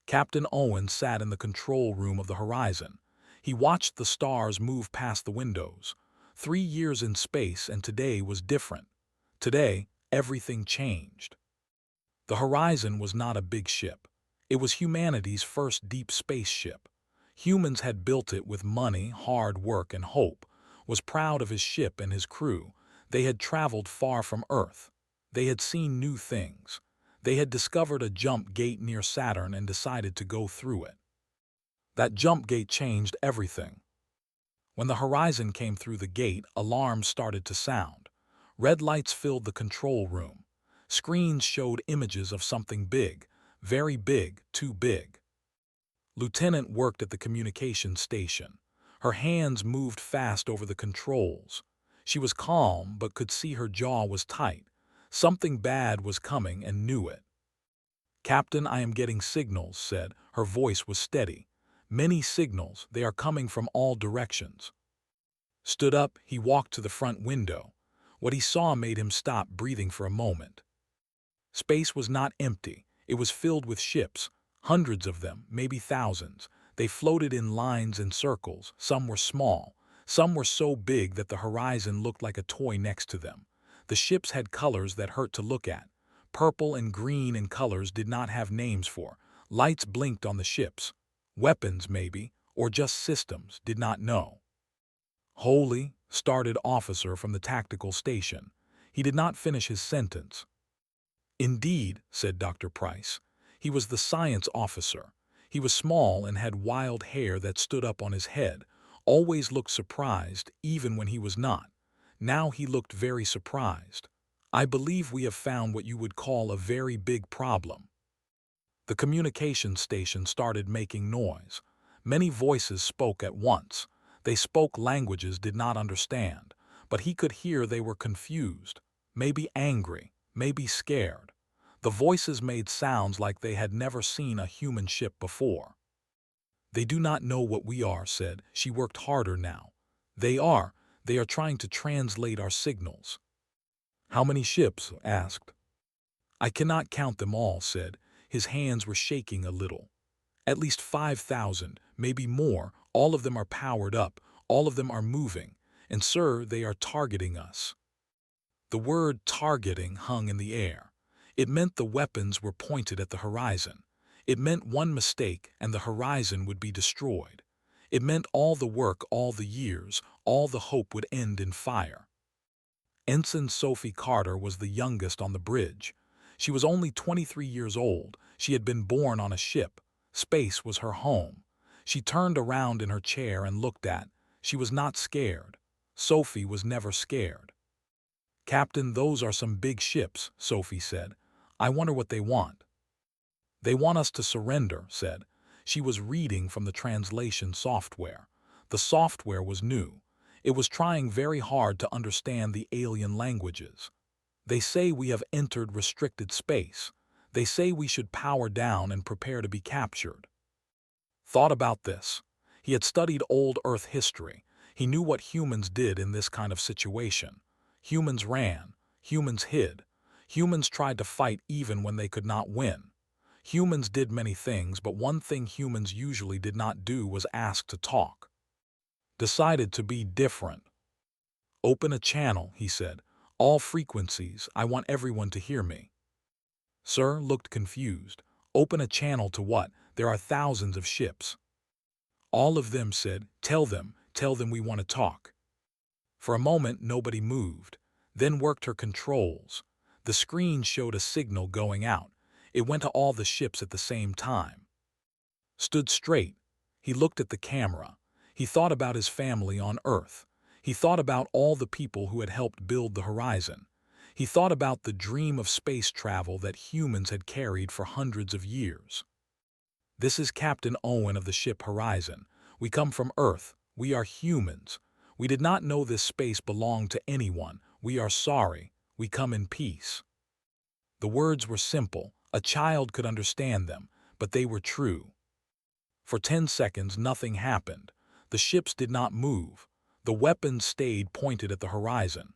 Captain Owen sat in the control room of the horizon. He watched the stars move past the windows. 3 years in space, and today was different. Today, everything changed. The horizon was not a big ship. It was humanity's first deep space ship. Humans had built it with money, hard work, and hope, was proud of his ship and his crew. They had traveled far from Earth. They had seen new things. They had discovered a jump gate near Saturn and decided to go through it. That jump gate changed everything. When the horizon came through the gate, alarms started to sound. Red lights filled the control room. Screens showed images of something big, very big, too big. Lieutenant worked at the communications station. Her hands moved fast over the controls. She was calm, but could see her jaw was tight. Something bad was coming and knew it. "Captain, I am getting signals," said. Her voice was steady. "Many signals, they are coming from all directions." Stood up, he walked to the front window. What he saw made him stop breathing for a moment. Space was not empty. It was filled with ships, hundreds of them, maybe thousands. They floated in lines and circles. Some were small. Some were so big that the horizon looked like a toy next to them. The ships had colors that hurt to look at. Purple and green, and colors did not have names for. Lights blinked on the ships. Weapons, maybe, or just systems, did not know. "Holy," started officer from the tactical station. He did not finish his sentence. "Indeed," said Dr. Price. He was the science officer. He was small and had wild hair that stood up on his head, always looked surprised, even when he was not. Now he looked very surprised. "I believe we have found what you would call a very big problem." The communications station started making noise. Many voices spoke at once. They spoke languages did not understand, but he could hear they were confused, maybe angry, maybe scared. The voices made sounds like they had never seen a human ship before. "They do not know what we are," said. She worked harder now. They are trying to translate our signals." "How many ships?" asked. "I cannot count them all," said. His hands were shaking a little. "At least 5,000, maybe more. All of them are powered up. All of them are moving. And sir, they are targeting us." The word targeting hung in the air. It meant the weapons were pointed at the horizon. It meant one mistake and the horizon would be destroyed. It meant all the work, all the years, all the hope would end in fire. Ensign Sophie Carter was the youngest on the bridge. She was only 23 years old. She had been born on a ship. Space was her home. She turned around in her chair and looked at. She was not scared. Sophie was never scared. "Captain, those are some big ships," Sophie said. "I wonder what they want." "They want us to surrender," said. She was reading from the translation software. The software was new. It was trying very hard to understand the alien languages. "They say we have entered restricted space. They say we should power down and prepare to be captured." Thought about this. He had studied old Earth history. He knew what humans did in this kind of situation. Humans ran. Humans hid. Humans tried to fight even when they could not win. Humans did many things, but one thing humans usually did not do was ask to talk. Decided to be different. "Open a channel," he said. "All frequencies. I want everyone to hear me." Sir looked confused. "Open a channel to what? There are thousands of ships." All of them said, tell them we want to talk." For a moment, nobody moved. Then worked her controls. The screen showed a signal going out. It went to all the ships at the same time. Stood straight. He looked at the camera. He thought about his family on Earth. He thought about all the people who had helped build the horizon. He thought about the dream of space travel that humans had carried for hundreds of years. "This is Captain Owen of the ship Horizon. We come from Earth. We are humans. We did not know this space belonged to anyone. We are sorry. We come in peace." The words were simple. A child could understand them, but they were true. For 10 seconds, nothing happened. The ships did not move. The weapons stayed pointed at the horizon.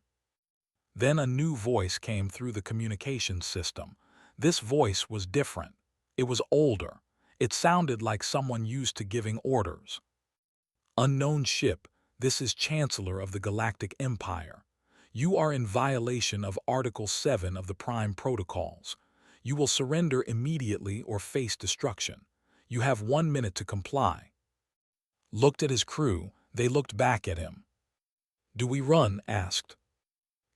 Then a new voice came through the communications system. This voice was different. It was older. It sounded like someone used to giving orders. Unknown ship, this is Chancellor of the Galactic Empire. You are in violation of Article 7 of the Prime Protocols. You will surrender immediately or face destruction. You have 1 minute to comply. Looked at his crew, they looked back at him. Do we run? Asked.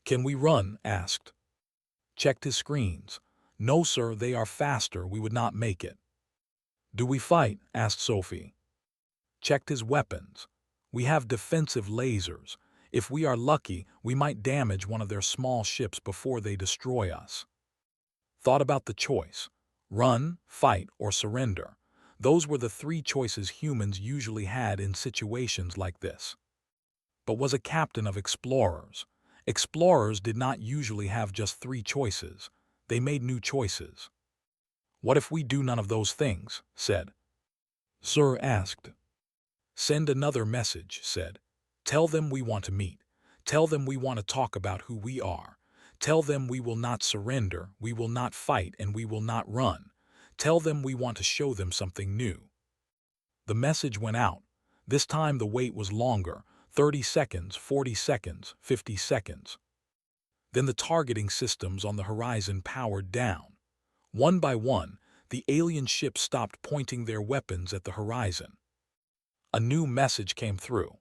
Can we run? Asked. Checked his screens. No, sir, they are faster, we would not make it. Do we fight? Asked Sophie. Checked his weapons. We have defensive lasers. If we are lucky, we might damage one of their small ships before they destroy us. Thought about the choice. Run, fight, or surrender. Those were the three choices humans usually had in situations like this. But was a captain of explorers. Explorers did not usually have just three choices. They made new choices. What if we do none of those things? Said. Sir asked. Send another message, said. Tell them we want to meet. Tell them we want to talk about who we are. Tell them we will not surrender, we will not fight, and we will not run. Tell them we want to show them something new. The message went out. This time the wait was longer, 30 seconds, 40 seconds, 50 seconds. Then the targeting systems on the horizon powered down. One by one, the alien ships stopped pointing their weapons at the horizon. A new message came through.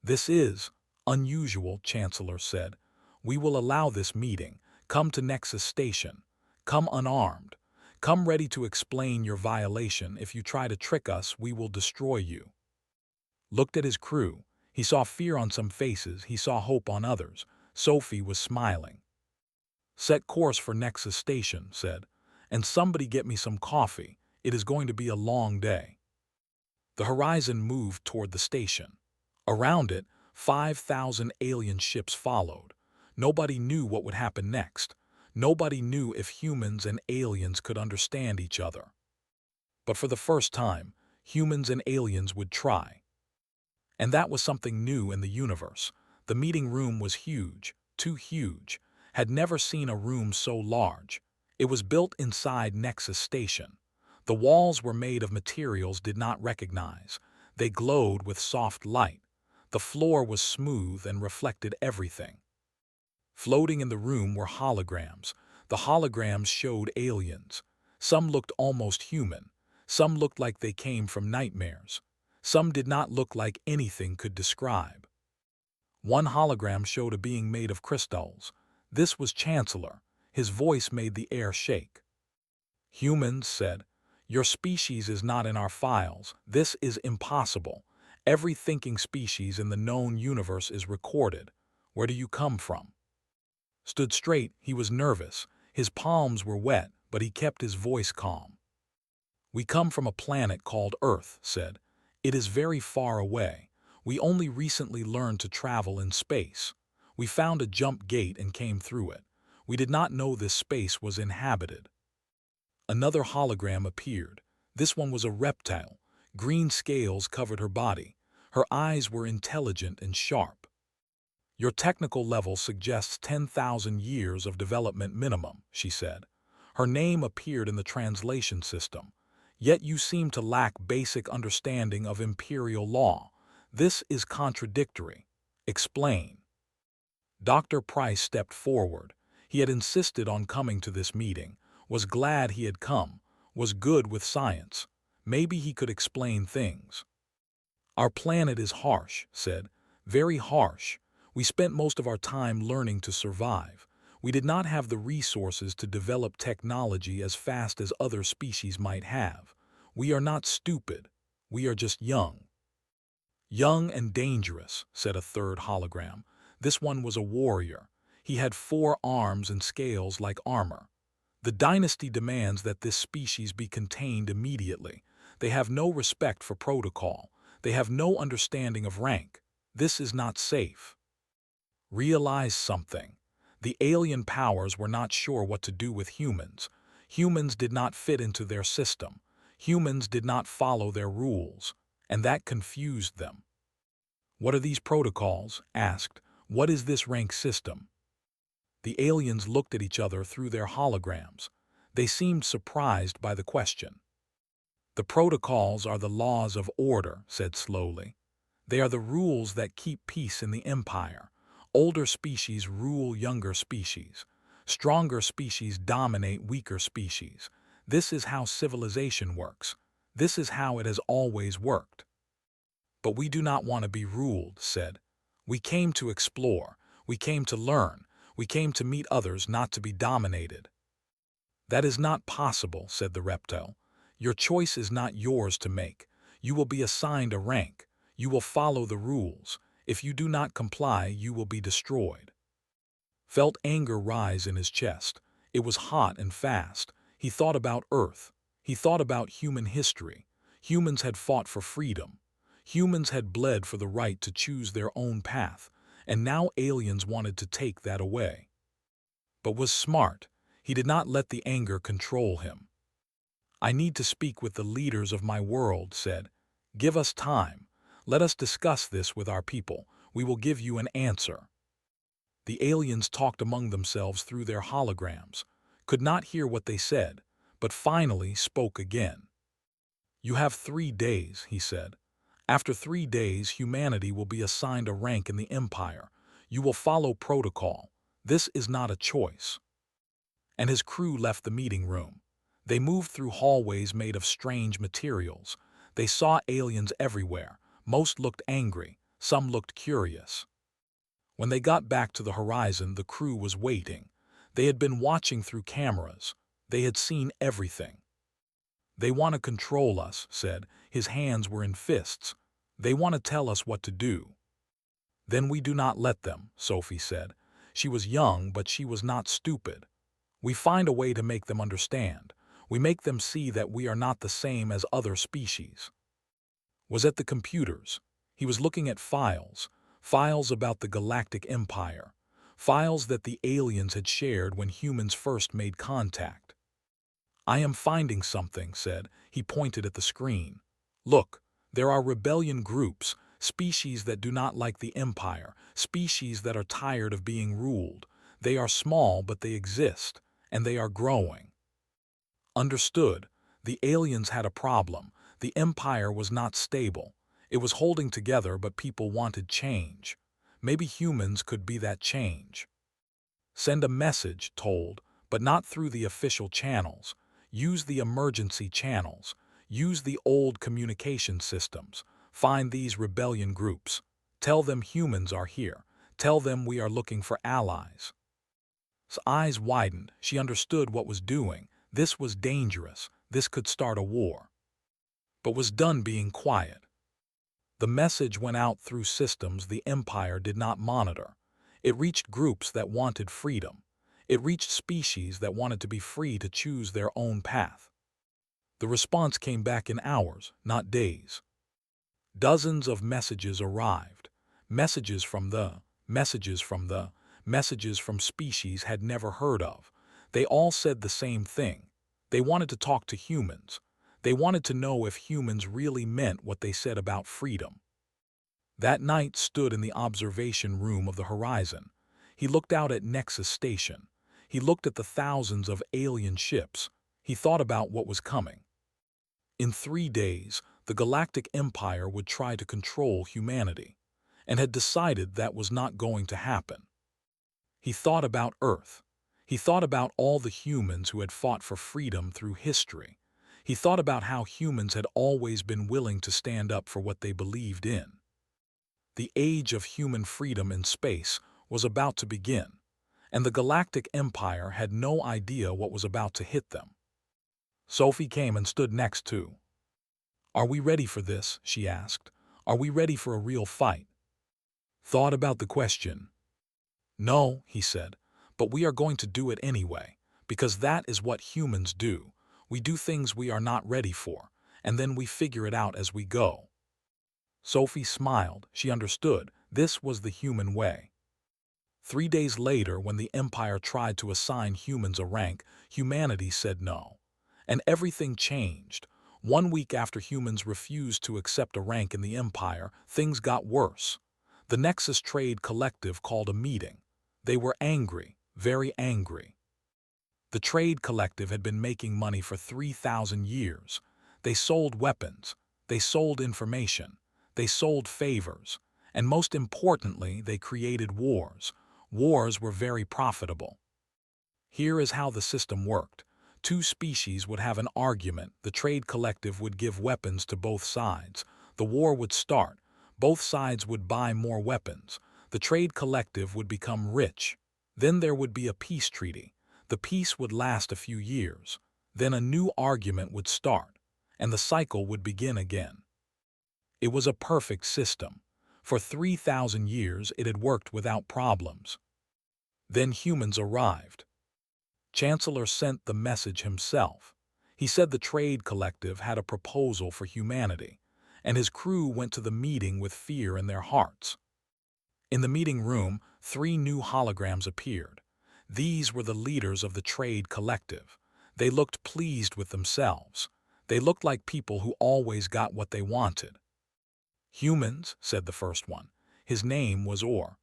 This is unusual, Chancellor said. We will allow this meeting. Come to Nexus Station. Come unarmed. Come ready to explain your violation. If you try to trick us, we will destroy you. Looked at his crew. He saw fear on some faces. He saw hope on others. Sophie was smiling. Set course for Nexus Station, said. And somebody get me some coffee. It is going to be a long day. The horizon moved toward the station. Around it, 5,000 alien ships followed. Nobody knew what would happen next. Nobody knew if humans and aliens could understand each other. But for the first time, humans and aliens would try. And that was something new in the universe. The meeting room was huge, too huge. Had never seen a room so large. It was built inside Nexus Station. The walls were made of materials did not recognize. They glowed with soft light. The floor was smooth and reflected everything. Floating in the room were holograms. The holograms showed aliens. Some looked almost human. Some looked like they came from nightmares. Some did not look like anything could describe. One hologram showed a being made of crystals. This was Chancellor. His voice made the air shake. Humans said, your species is not in our files. This is impossible. Every thinking species in the known universe is recorded. Where do you come from? Stood straight, he was nervous. His palms were wet, but he kept his voice calm. We come from a planet called Earth, said. It is very far away. We only recently learned to travel in space. We found a jump gate and came through it. We did not know this space was inhabited. Another hologram appeared. This one was a reptile. Green scales covered her body. Her eyes were intelligent and sharp. Your technical level suggests 10,000 years of development minimum, she said. Her name appeared in the translation system. Yet you seem to lack basic understanding of imperial law. This is contradictory. Explain. Dr. Price stepped forward. He had insisted on coming to this meeting, was glad he had come, was good with science. Maybe he could explain things. Our planet is harsh, said. Very harsh. We spent most of our time learning to survive. We did not have the resources to develop technology as fast as other species might have. We are not stupid. We are just young. Young and dangerous, said a third hologram. This one was a warrior. He had 4 arms and scales like armor. The dynasty demands that this species be contained immediately. They have no respect for protocol. They have no understanding of rank. This is not safe. Realize something. The alien powers were not sure what to do with humans. Humans did not fit into their system. Humans did not follow their rules, and that confused them. What are these protocols? Asked. What is this rank system? The aliens looked at each other through their holograms. They seemed surprised by the question. The protocols are the laws of order, said slowly. They are the rules that keep peace in the empire. Older species rule younger species. Stronger species dominate weaker species. This is how civilization works. This is how it has always worked. But we do not want to be ruled, said. We came to explore. We came to learn. We came to meet others, not to be dominated. That is not possible, said the reptile. Your choice is not yours to make. You will be assigned a rank. You will follow the rules. If you do not comply, you will be destroyed. Felt anger rise in his chest. It was hot and fast. He thought about Earth. He thought about human history. Humans had fought for freedom. Humans had bled for the right to choose their own path, and now aliens wanted to take that away. But was smart. He did not let the anger control him. I need to speak with the leaders of my world, said. Give us time. Let us discuss this with our people. We will give you an answer. The aliens talked among themselves through their holograms, could not hear what they said, but finally spoke again. You have 3 days, he said. After 3 days, humanity will be assigned a rank in the empire. You will follow protocol. This is not a choice. And his crew left the meeting room. They moved through hallways made of strange materials. They saw aliens everywhere. Most looked angry. Some looked curious. When they got back to the horizon, the crew was waiting. They had been watching through cameras. They had seen everything. They want to control us, said. His hands were in fists. They want to tell us what to do. Then we do not let them, Sophie said. She was young, but she was not stupid. We find a way to make them understand. We make them see that we are not the same as other species. Was at the computers. He was looking at files about the Galactic Empire, files that the aliens had shared when humans first made contact. I am finding something, said. He pointed at the screen. Look, there are rebellion groups, species that do not like the Empire, species that are tired of being ruled. They are small, but they exist, and they are growing. Understood. The aliens had a problem. The Empire was not stable. It was holding together, but people wanted change. Maybe humans could be that change. Send a message, told, but not through the official channels. Use the emergency channels. Use the old communication systems. Find these rebellion groups. Tell them humans are here. Tell them we are looking for allies. His eyes widened. She understood what was doing. This was dangerous. This could start a war. But was done being quiet. The message went out through systems the Empire did not monitor. It reached groups that wanted freedom. It reached species that wanted to be free to choose their own path. The response came back in hours, not days. Dozens of messages arrived. Messages from species had never heard of. They all said the same thing. They wanted to talk to humans. They wanted to know if humans really meant what they said about freedom. That night stood in the observation room of the horizon. He looked out at Nexus Station. He looked at the thousands of alien ships. He thought about what was coming. In 3 days, the Galactic Empire would try to control humanity, and had decided that was not going to happen. He thought about Earth. He thought about all the humans who had fought for freedom through history. He thought about how humans had always been willing to stand up for what they believed in. The age of human freedom in space was about to begin, and the Galactic Empire had no idea what was about to hit them. Sophie came and stood next to. Are we ready for this? She asked. Are we ready for a real fight? Thought about the question. No, he said, but we are going to do it anyway, because that is what humans do. We do things we are not ready for, and then we figure it out as we go. Sophie smiled. She understood. This was the human way. 3 days later, when the Empire tried to assign humans a rank, humanity said no. And everything changed. 1 week after humans refused to accept a rank in the Empire, things got worse. The Nexus Trade Collective called a meeting. They were angry, very angry. The Trade Collective had been making money for 3,000 years. They sold weapons. They sold information. They sold favors. And most importantly, they created wars. Wars were very profitable. Here is how the system worked. Two species would have an argument. The trade collective would give weapons to both sides. The war would start. Both sides would buy more weapons. The trade collective would become rich. Then there would be a peace treaty. The peace would last a few years. Then a new argument would start, and the cycle would begin again. It was a perfect system. For 3,000 years it had worked without problems. Then humans arrived. Chancellor sent the message himself. He said the trade collective had a proposal for humanity, and his crew went to the meeting with fear in their hearts. In the meeting room, 3 new holograms appeared. These were the leaders of the trade collective. They looked pleased with themselves. They looked like people who always got what they wanted. "Humans," said the first one. His name was Or.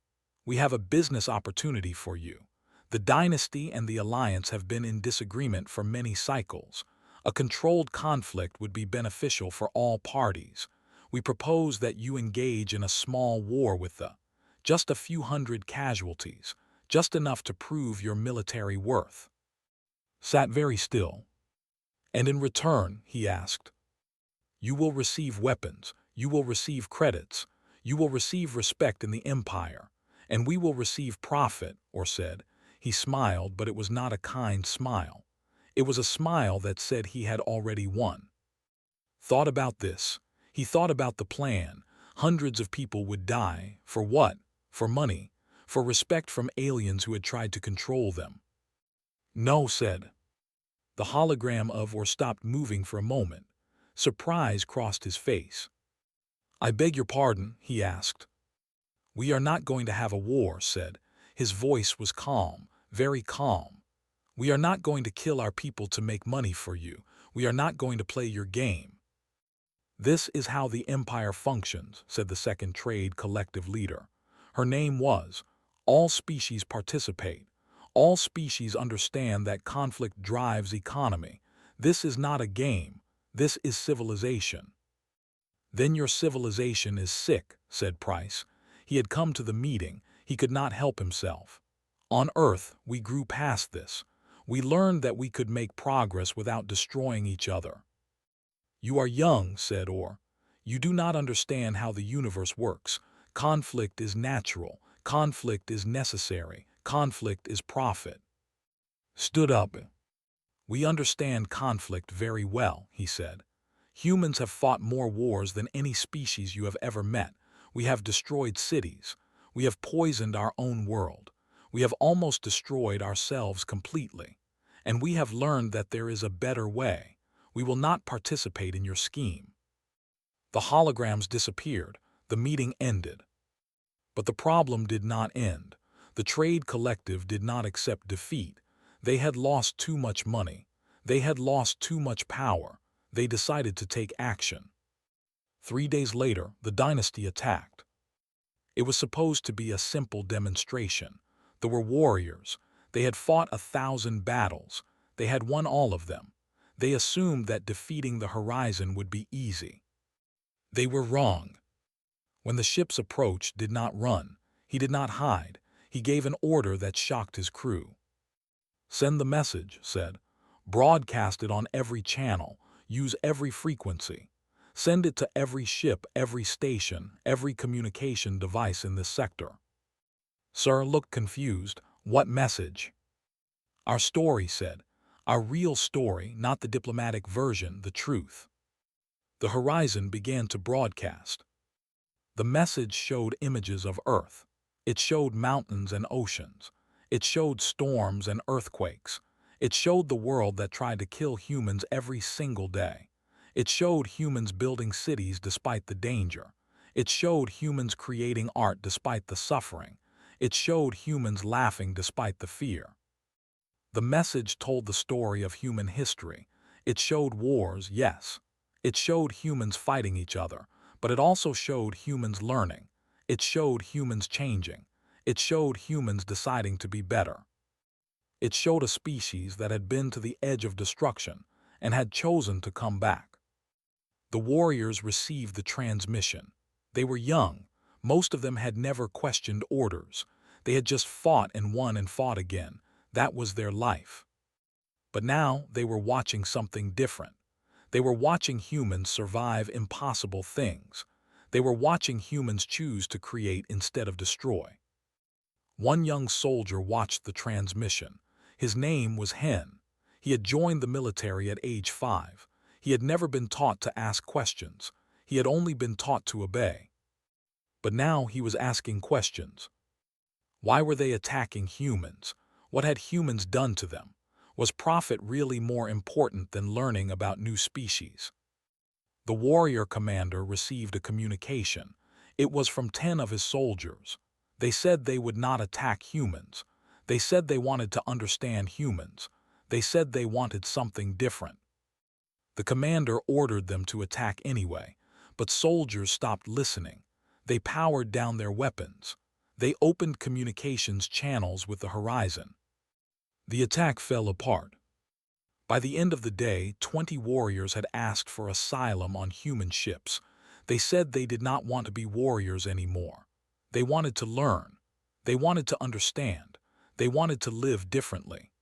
"We have a business opportunity for you. The dynasty and the alliance have been in disagreement for many cycles. A controlled conflict would be beneficial for all parties. We propose that you engage in a small war with just a few hundred casualties, just enough to prove your military worth." Sat very still. "And in return," he asked, "you will receive weapons, you will receive credits, you will receive respect in the empire, and we will receive profit," Or said. He smiled, but it was not a kind smile. It was a smile that said he had already won. Thought about this. He thought about the plan. Hundreds of people would die. For what? For money. For respect from aliens who had tried to control them. "No," said. The hologram of Or stopped moving for a moment. Surprise crossed his face. "I beg your pardon," he asked. "We are not going to have a war," said. His voice was calm, very calm. "We are not going to kill our people to make money for you. We are not going to play your game." "This is how the empire functions," said the second trade collective leader. Her name was, "All species participate. All species understand that conflict drives economy. This is not a game. This is civilization." "Then your civilization is sick," said Price. He had come to the meeting. He could not help himself. "On Earth, we grew past this. We learned that we could make progress without destroying each other." "You are young," said Or. "You do not understand how the universe works. Conflict is natural. Conflict is necessary. Conflict is profit." Stood up. "We understand conflict very well," he said. "Humans have fought more wars than any species you have ever met. We have destroyed cities. We have poisoned our own world. We have almost destroyed ourselves completely. And we have learned that there is a better way. We will not participate in your scheme." The holograms disappeared. The meeting ended. But the problem did not end. The trade collective did not accept defeat. They had lost too much money. They had lost too much power. They decided to take action. 3 days later, the dynasty attacked. It was supposed to be a simple demonstration. There were warriors. They had fought 1,000 battles. They had won all of them. They assumed that defeating the Horizon would be easy. They were wrong. When the ships approached, did not run. He did not hide. He gave an order that shocked his crew. "Send the message," said. "Broadcast it on every channel. Use every frequency. Send it to every ship, every station, every communication device in this sector." Sir looked confused. "What message?" "Our story," said. "Our real story, not the diplomatic version, the truth." The Horizon began to broadcast. The message showed images of Earth. It showed mountains and oceans. It showed storms and earthquakes. It showed the world that tried to kill humans every single day. It showed humans building cities despite the danger. It showed humans creating art despite the suffering. It showed humans laughing despite the fear. The message told the story of human history. It showed wars, yes. It showed humans fighting each other, but it also showed humans learning. It showed humans changing. It showed humans deciding to be better. It showed a species that had been to the edge of destruction and had chosen to come back. The warriors received the transmission. They were young. Most of them had never questioned orders. They had just fought and won and fought again. That was their life. But now they were watching something different. They were watching humans survive impossible things. They were watching humans choose to create instead of destroy. One young soldier watched the transmission. His name was Hen. He had joined the military at age 5. He had never been taught to ask questions. He had only been taught to obey. But now he was asking questions. Why were they attacking humans? What had humans done to them? Was profit really more important than learning about new species? The warrior commander received a communication. It was from 10 of his soldiers. They said they would not attack humans. They said they wanted to understand humans. They said they wanted something different. The commander ordered them to attack anyway, but soldiers stopped listening. They powered down their weapons. They opened communications channels with the horizon. The attack fell apart. By the end of the day, 20 warriors had asked for asylum on human ships. They said they did not want to be warriors anymore. They wanted to learn. They wanted to understand. They wanted to live differently.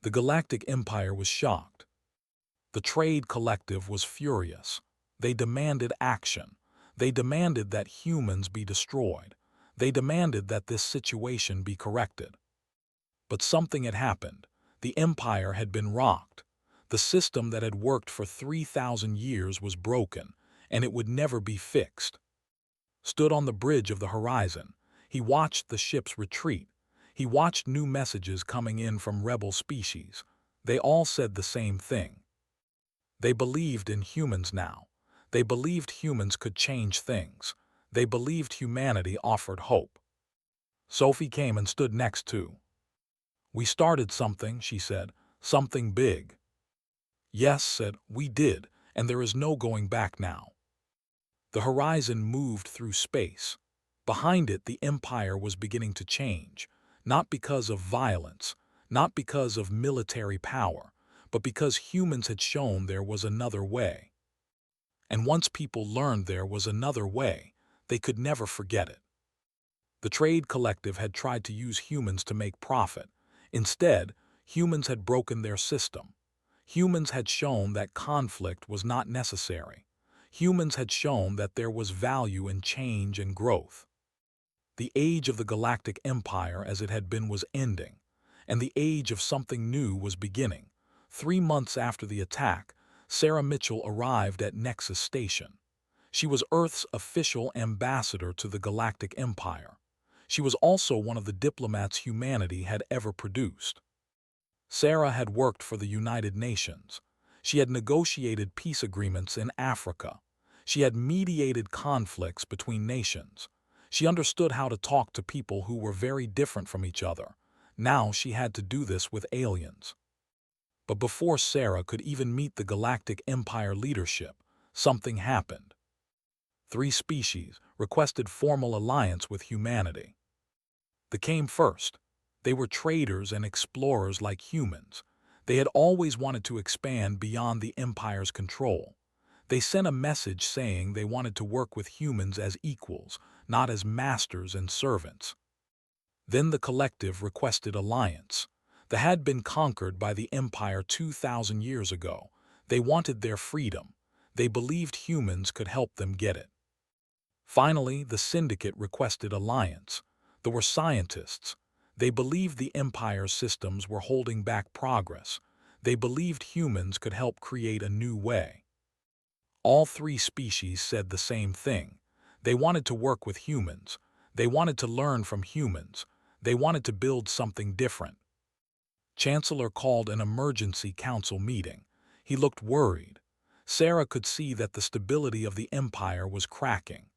The Galactic Empire was shocked. The Trade Collective was furious. They demanded action. They demanded that humans be destroyed. They demanded that this situation be corrected. But something had happened. The Empire had been rocked. The system that had worked for 3,000 years was broken, and it would never be fixed. Stood on the bridge of the horizon, he watched the ships retreat. He watched new messages coming in from rebel species. They all said the same thing. They believed in humans now. They believed humans could change things. They believed humanity offered hope. Sophie came and stood next to. "We started something," she said, "something big." "Yes," said, "we did, and there is no going back now." The horizon moved through space. Behind it, the Empire was beginning to change, not because of violence, not because of military power, but because humans had shown there was another way. And once people learned there was another way, they could never forget it. The Trade Collective had tried to use humans to make profit. Instead, humans had broken their system. Humans had shown that conflict was not necessary. Humans had shown that there was value in change and growth. The age of the Galactic Empire as it had been was ending, and the age of something new was beginning. 3 months after the attack, Sarah Mitchell arrived at Nexus Station. She was Earth's official ambassador to the Galactic Empire. She was also one of the diplomats humanity had ever produced. Sarah had worked for the United Nations. She had negotiated peace agreements in Africa. She had mediated conflicts between nations. She understood how to talk to people who were very different from each other. Now she had to do this with aliens. But before Sarah could even meet the Galactic Empire leadership, something happened. 3 species requested formal alliance with humanity. They came first. They were traders and explorers like humans. They had always wanted to expand beyond the Empire's control. They sent a message saying they wanted to work with humans as equals, not as masters and servants. Then the collective requested alliance. They had been conquered by the Empire 2,000 years ago. They wanted their freedom. They believed humans could help them get it. Finally, the Syndicate requested alliance. There were scientists. They believed the Empire's systems were holding back progress. They believed humans could help create a new way. All 3 species said the same thing. They wanted to work with humans. They wanted to learn from humans. They wanted to build something different. Chancellor called an emergency council meeting. He looked worried. Sarah could see that the stability of the Empire was cracking.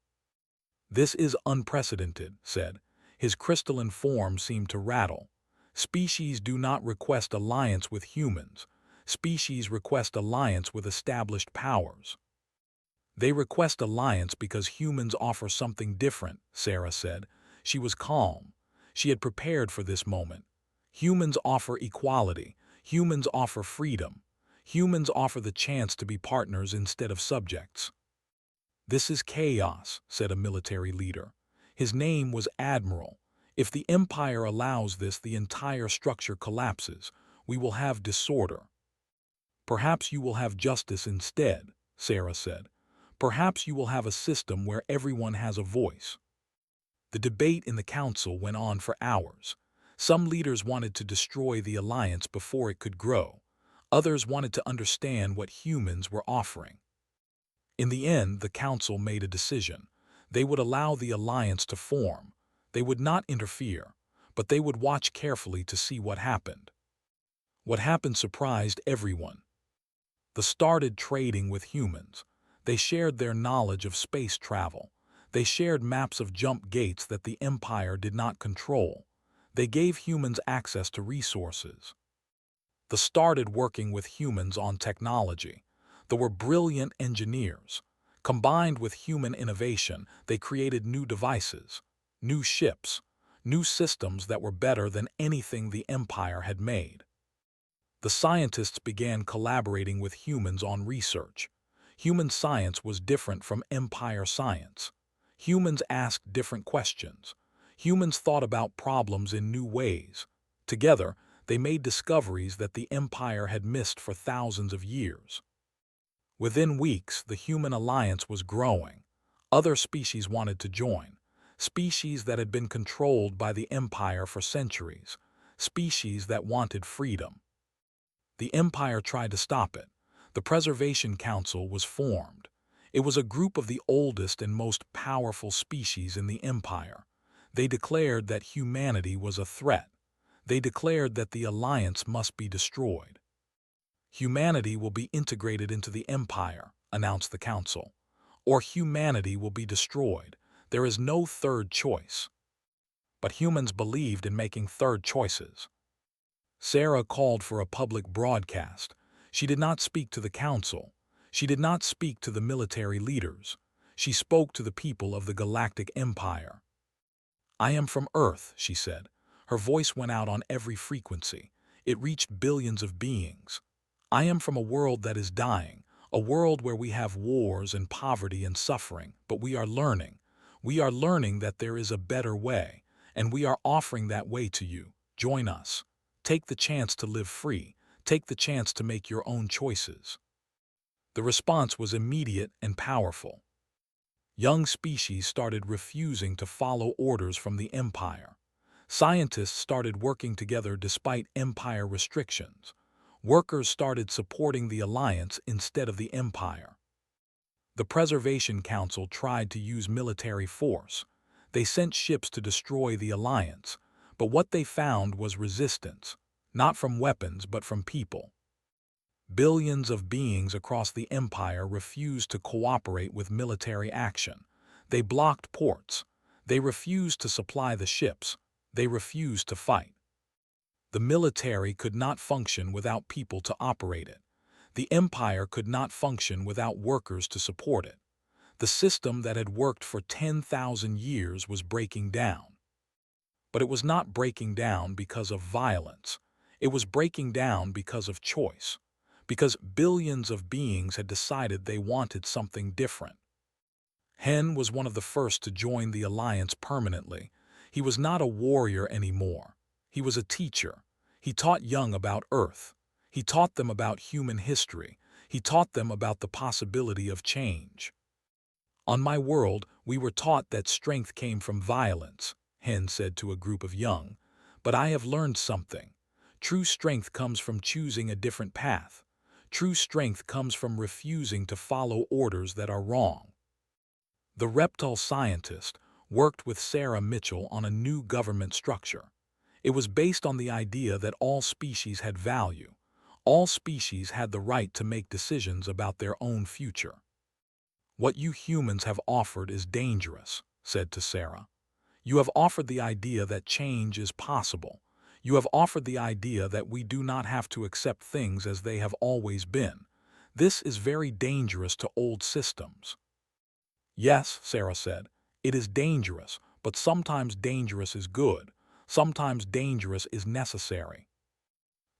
"This is unprecedented," said. His crystalline form seemed to rattle. "Species do not request alliance with humans. Species request alliance with established powers." "They request alliance because humans offer something different," Sarah said. She was calm. She had prepared for this moment. Humans offer equality. Humans offer freedom. Humans offer the chance to be partners instead of subjects. "This is chaos," said a military leader. His name was Admiral. "If the Empire allows this, the entire structure collapses. We will have disorder." "Perhaps you will have justice instead," Sarah said. "Perhaps you will have a system where everyone has a voice." The debate in the council went on for hours. Some leaders wanted to destroy the alliance before it could grow. Others wanted to understand what humans were offering. In the end, the council made a decision. They would allow the alliance to form. They would not interfere, but they would watch carefully to see what happened. What happened surprised everyone. They started trading with humans. They shared their knowledge of space travel. They shared maps of jump gates that the Empire did not control. They gave humans access to resources. They started working with humans on technology. They were brilliant engineers. Combined with human innovation, they created new devices, new ships, new systems that were better than anything the Empire had made. The scientists began collaborating with humans on research. Human science was different from Empire science. Humans asked different questions. Humans thought about problems in new ways. Together, they made discoveries that the Empire had missed for thousands of years. Within weeks, the human alliance was growing. Other species wanted to join. Species that had been controlled by the Empire for centuries. Species that wanted freedom. The Empire tried to stop it. The Preservation Council was formed. It was a group of the oldest and most powerful species in the Empire. They declared that humanity was a threat. They declared that the alliance must be destroyed. "Humanity will be integrated into the Empire," announced the Council. "Or humanity will be destroyed. There is no third choice." But humans believed in making third choices. Sarah called for a public broadcast. She did not speak to the council. She did not speak to the military leaders. She spoke to the people of the Galactic Empire. "I am from Earth," she said. Her voice went out on every frequency. It reached billions of beings. "I am from a world that is dying, a world where we have wars and poverty and suffering, but we are learning. We are learning that there is a better way, and we are offering that way to you. Join us. Take the chance to live free. Take the chance to make your own choices." The response was immediate and powerful. Young species started refusing to follow orders from the Empire. Scientists started working together despite Empire restrictions. Workers started supporting the Alliance instead of the Empire. The Preservation Council tried to use military force. They sent ships to destroy the Alliance, but what they found was resistance, not from weapons but from people. Billions of beings across the Empire refused to cooperate with military action. They blocked ports. They refused to supply the ships. They refused to fight. The military could not function without people to operate it. The Empire could not function without workers to support it. The system that had worked for 10,000 years was breaking down. But it was not breaking down because of violence. It was breaking down because of choice. Because billions of beings had decided they wanted something different. Hen was one of the first to join the Alliance permanently. He was not a warrior anymore. He was a teacher. He taught young about Earth. He taught them about human history. He taught them about the possibility of change. "On my world, we were taught that strength came from violence," Hen said to a group of young. "But I have learned something. True strength comes from choosing a different path. True strength comes from refusing to follow orders that are wrong." The reptile scientist worked with Sarah Mitchell on a new government structure. It was based on the idea that all species had value. All species had the right to make decisions about their own future. "What you humans have offered is dangerous," said to Sarah. "You have offered the idea that change is possible. You have offered the idea that we do not have to accept things as they have always been. This is very dangerous to old systems." "Yes," Sarah said, "it is dangerous, but sometimes dangerous is good. Sometimes dangerous is necessary."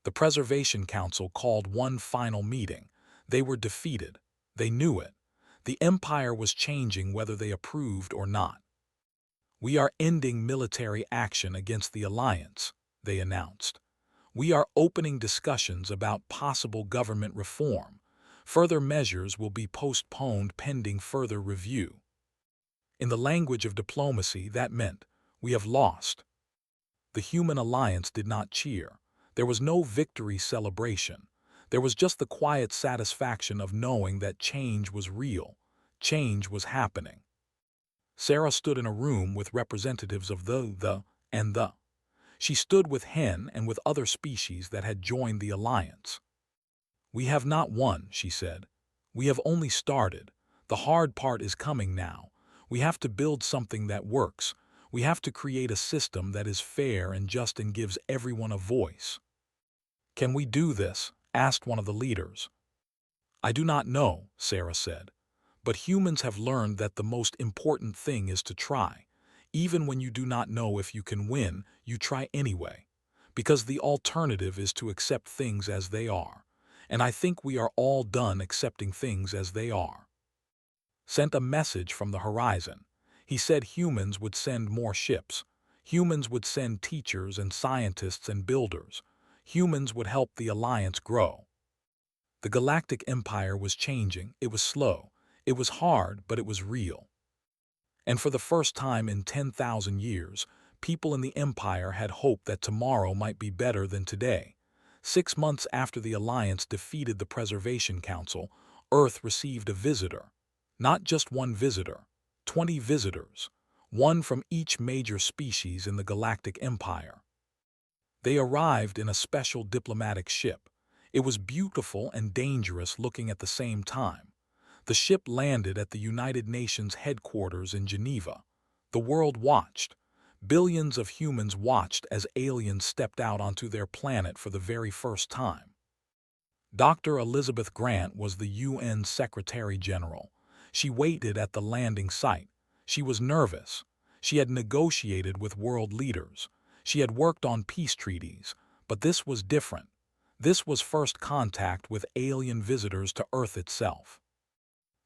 The Preservation Council called one final meeting. They were defeated. They knew it. The Empire was changing whether they approved or not. "We are ending military action against the Alliance," they announced. "We are opening discussions about possible government reform. Further measures will be postponed pending further review." In the language of diplomacy, that meant, "We have lost." The human alliance did not cheer. There was no victory celebration. There was just the quiet satisfaction of knowing that change was real. Change was happening. Sarah stood in a room with representatives of and the. She stood with Hen and with other species that had joined the alliance. "We have not won," she said. "We have only started. The hard part is coming now. We have to build something that works. We have to create a system that is fair and just and gives everyone a voice." "Can we do this?" asked one of the leaders. "I do not know," Sarah said. "But humans have learned that the most important thing is to try. Even when you do not know if you can win, you try anyway. Because the alternative is to accept things as they are. And I think we are all done accepting things as they are." Sent a message from the horizon. He said humans would send more ships. Humans would send teachers and scientists and builders. Humans would help the Alliance grow. The Galactic Empire was changing. It was slow. It was hard, but it was real. And for the first time in 10,000 years, people in the Empire had hope that tomorrow might be better than today. 6 months after the Alliance defeated the Preservation Council, Earth received a visitor. Not just one visitor, 20 visitors, one from each major species in the Galactic Empire. They arrived in a special diplomatic ship. It was beautiful and dangerous looking at the same time. The ship landed at the United Nations headquarters in Geneva. The world watched. Billions of humans watched as aliens stepped out onto their planet for the very first time. Dr. Elizabeth Grant was the UN Secretary General. She waited at the landing site. She was nervous. She had negotiated with world leaders. She had worked on peace treaties. But this was different. This was first contact with alien visitors to Earth itself.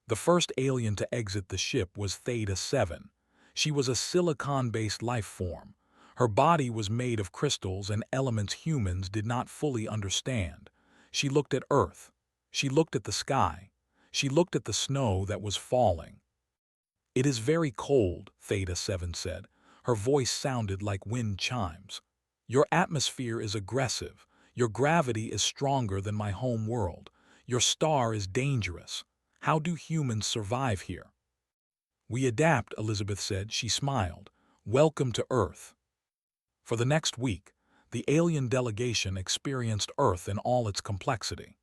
The first alien to exit the ship was Theta-7. She was a silicon-based life form. Her body was made of crystals and elements humans did not fully understand. She looked at Earth. She looked at the sky. She looked at the snow that was falling. "It is very cold," Theta-7 said. Her voice sounded like wind chimes. "Your atmosphere is aggressive. Your gravity is stronger than my home world. Your star is dangerous. How do humans survive here?" "We adapt," Elizabeth said. She smiled. "Welcome to Earth." For the next week, the alien delegation experienced Earth in all its complexity.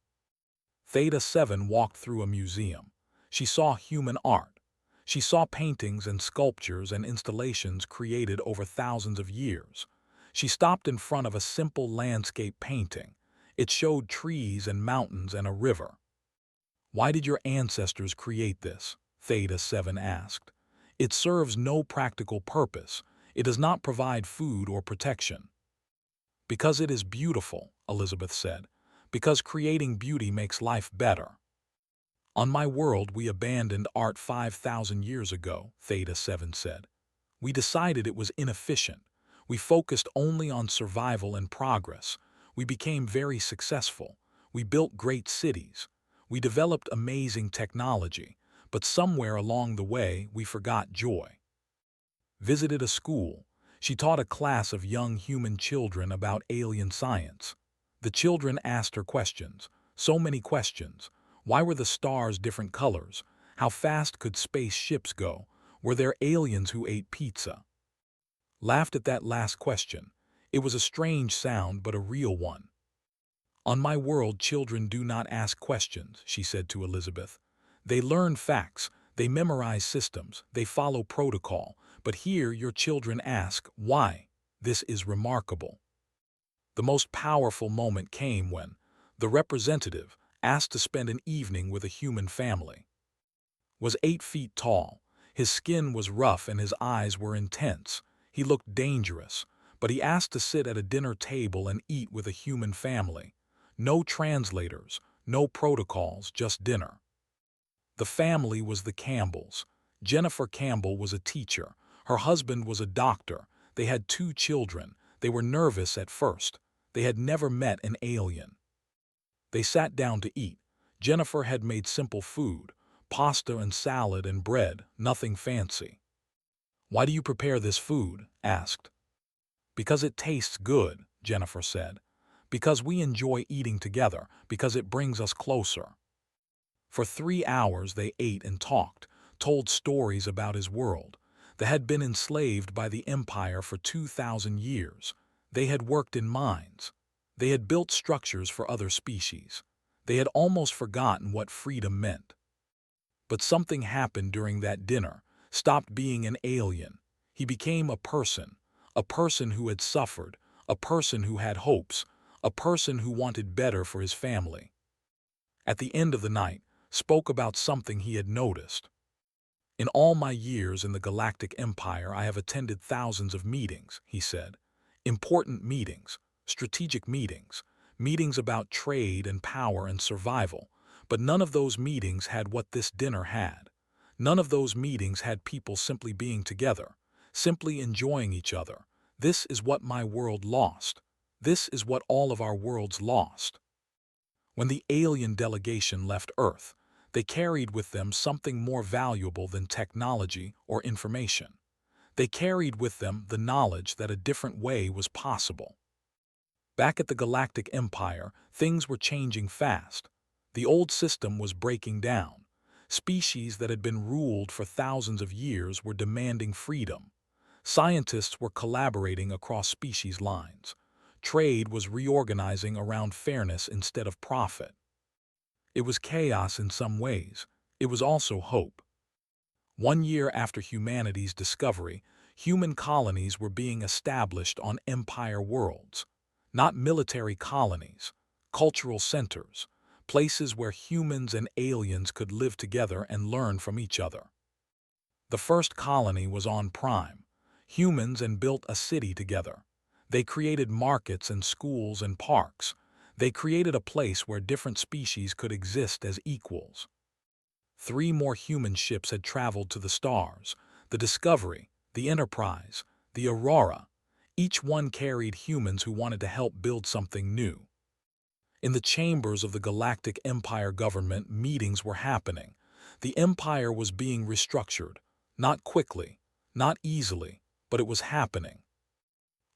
Theta-7 walked through a museum. She saw human art. She saw paintings and sculptures and installations created over thousands of years. She stopped in front of a simple landscape painting. It showed trees and mountains and a river. "Why did your ancestors create this?" Theta-7 asked. "It serves no practical purpose. It does not provide food or protection." "Because it is beautiful," Elizabeth said. "Because creating beauty makes life better." "On my world, we abandoned art 5,000 years ago," Theta-7 said. "We decided it was inefficient. We focused only on survival and progress. We became very successful. We built great cities. We developed amazing technology, but somewhere along the way, we forgot joy." Visited a school. She taught a class of young human children about alien science. The children asked her questions. So many questions. Why were the stars different colors? How fast could space ships go? Were there aliens who ate pizza? Laughed at that last question. It was a strange sound, but a real one. "On my world, children do not ask questions," she said to Elizabeth. "They learn facts, they memorize systems, they follow protocol. But here your children ask, why? This is remarkable." The most powerful moment came when the representative asked to spend an evening with a human family. Was 8 feet tall. His skin was rough and his eyes were intense. He looked dangerous, but he asked to sit at a dinner table and eat with a human family. No translators, no protocols, just dinner. The family was the Campbells. Jennifer Campbell was a teacher. Her husband was a doctor. They had 2 children. They were nervous at first. They had never met an alien. They sat down to eat. Jennifer had made simple food, pasta and salad and bread, nothing fancy. "Why do you prepare this food?" asked. "Because it tastes good," Jennifer said. "Because we enjoy eating together, because it brings us closer." For 3 hours they ate and talked, told stories about his world. They had been enslaved by the Empire for 2,000 years. They had worked in mines. They had built structures for other species. They had almost forgotten what freedom meant. But something happened during that dinner, stopped being an alien. He became a person who had suffered, a person who had hopes, a person who wanted better for his family. At the end of the night, spoke about something he had noticed. "In all my years in the Galactic Empire, I have attended thousands of meetings," he said. "Important meetings, strategic meetings, meetings about trade and power and survival. But none of those meetings had what this dinner had. None of those meetings had people simply being together, simply enjoying each other. This is what my world lost. This is what all of our worlds lost." When the alien delegation left Earth, they carried with them something more valuable than technology or information. They carried with them the knowledge that a different way was possible. Back at the Galactic Empire, things were changing fast. The old system was breaking down. Species that had been ruled for thousands of years were demanding freedom. Scientists were collaborating across species lines. Trade was reorganizing around fairness instead of profit. It was chaos in some ways. It was also hope. 1 year after humanity's discovery, human colonies were being established on empire worlds. Not military colonies, cultural centers, places where humans and aliens could live together and learn from each other. The first colony was on Prime. Humans and built a city together. They created markets and schools and parks. They created a place where different species could exist as equals. 3 more human ships had traveled to the stars: the Discovery, the Enterprise, the Aurora. Each one carried humans who wanted to help build something new. In the chambers of the Galactic Empire government, meetings were happening. The Empire was being restructured. Not quickly, not easily, but it was happening.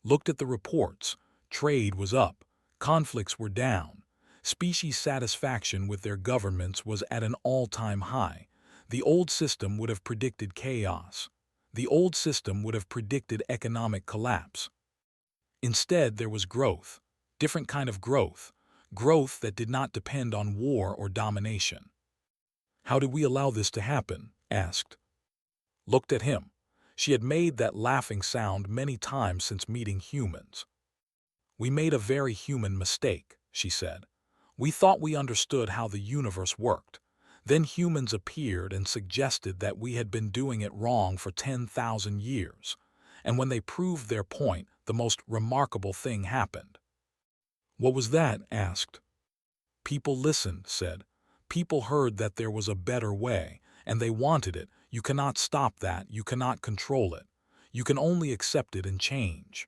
Looked at the reports. Trade was up. Conflicts were down. Species satisfaction with their governments was at an all-time high. The old system would have predicted chaos. The old system would have predicted economic collapse. Instead, there was growth. Different kind of growth. Growth that did not depend on war or domination. "How did we allow this to happen?" asked. Looked at him. She had made that laughing sound many times since meeting humans. "We made a very human mistake," she said. "We thought we understood how the universe worked. Then humans appeared and suggested that we had been doing it wrong for 10,000 years. And when they proved their point, the most remarkable thing happened." "What was that?" asked. "People listened," said. "People heard that there was a better way, and they wanted it. You cannot stop that. You cannot control it. You can only accept it and change."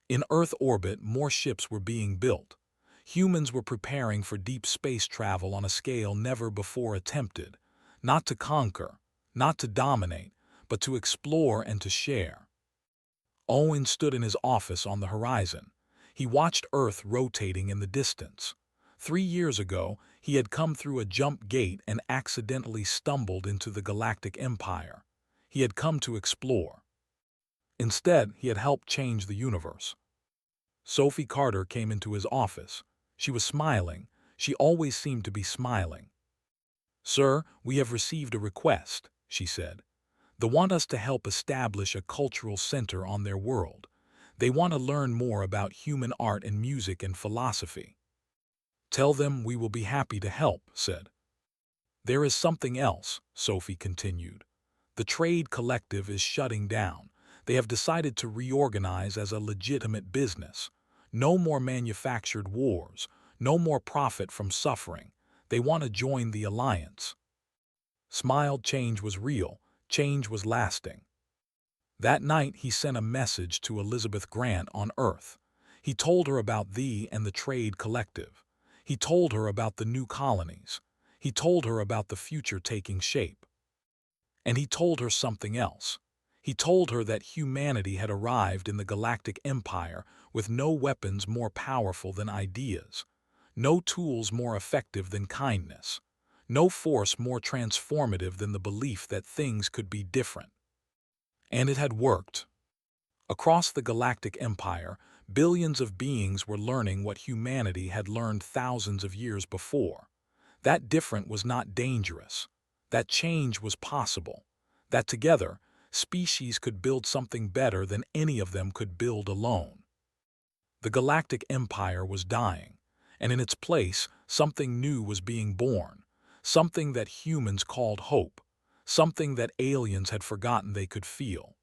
In Earth orbit, more ships were being built. Humans were preparing for deep space travel on a scale never before attempted. Not to conquer, not to dominate, but to explore and to share. Owen stood in his office on the horizon. He watched Earth rotating in the distance. 3 years ago, he had come through a jump gate and accidentally stumbled into the Galactic Empire. He had come to explore. Instead, he had helped change the universe. Sophie Carter came into his office. She was smiling. She always seemed to be smiling. "Sir, we have received a request," she said. "They want us to help establish a cultural center on their world. They want to learn more about human art and music and philosophy." "Tell them we will be happy to help," said. "There is something else," Sophie continued. "The trade collective is shutting down. They have decided to reorganize as a legitimate business. No more manufactured wars, no more profit from suffering. They want to join the alliance. Smiled change was real, change was lasting. That night he sent a message to Elizabeth Grant on Earth. He told her about thee and the trade collective. He told her about the new colonies. He told her about the future taking shape. And he told her something else. He told her that humanity had arrived in the Galactic Empire with no weapons more powerful than ideas, no tools more effective than kindness, no force more transformative than the belief that things could be different. And it had worked. Across the Galactic Empire, billions of beings were learning what humanity had learned thousands of years before. That different was not dangerous. That change was possible. That together, species could build something better than any of them could build alone. The Galactic Empire was dying, and in its place, something new was being born, something that humans called hope, something that aliens had forgotten they could feel.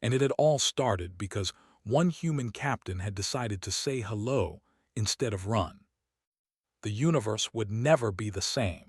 And it had all started because one human captain had decided to say hello instead of run. The universe would never be the same.